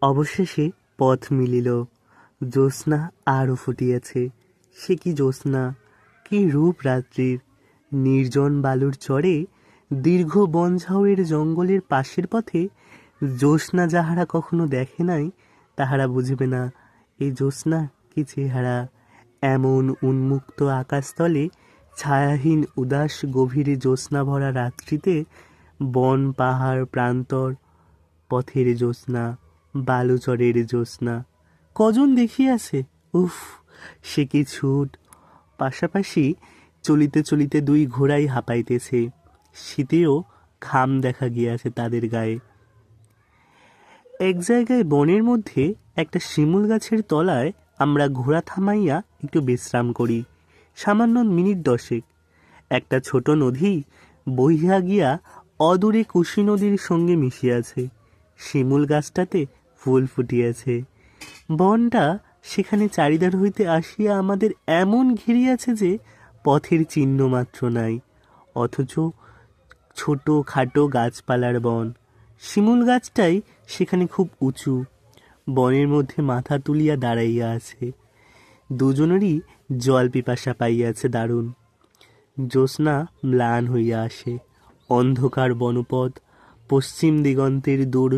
অবশেষে পথ মিলিল। জ্যোৎস্না আরও ফুটিয়াছে। সে কি জ্যোৎস্না, কি রূপ রাত্রির! নির্জন বালুর চরে, দীর্ঘ বনঝাউয়ের জঙ্গলের পাশের পথে জ্যোৎস্না যাহারা কখনো দেখে নাই, তাহারা বুঝবে না এই জ্যোৎস্না কি চেহারা। এমন উন্মুক্ত আকাশতলে ছায়াহীন উদাস গভীর জ্যোৎস্না ভরা রাত্রিতে বন পাহাড় প্রান্তর, পথের জ্যোৎস্না, বালুচরের জ্যোৎস্না কজন দেখিয়াছে! উফ, সে কি ছুট! পাশাপাশি চলিতে চলিতে দুই ঘোড়াই হাঁপাইতেছে। শীতেও ঘাম দেখা গিয়াছে তাদের গায়ে। এক জায়গায় বনের মধ্যে একটা শিমুল গাছের তলায় আমরা ঘোড়া থামাইয়া একটু বিশ্রাম করি। সামান্য মিনিট 10। একটা ছোট নদী বহিয়া গিয়া অদূরে কুশি নদীর সঙ্গে মিশিয়াছে। শিমুল গাছটাতে ফুল ফুটিয়াছে। বনটা সেখানে চারিধার হইতে আসিয়া আমাদের এমন ঘিরিয়াছে যে পথের চিহ্ন মাত্র নাই, অথচ ছোট খাটো গাছপালার বন। শিমুল গাছটাই সেখানে খুব উঁচু, বনের মধ্যে মাথা তুলিয়া দাঁড়াইয়া আছে। দুজনেরই জল পিপাসা পাইয়াছে দারুণ। জ্যোৎস্না ম্লান হইয়া আসে। অন্ধকার বনপথ, পশ্চিম দিগন্তের দূর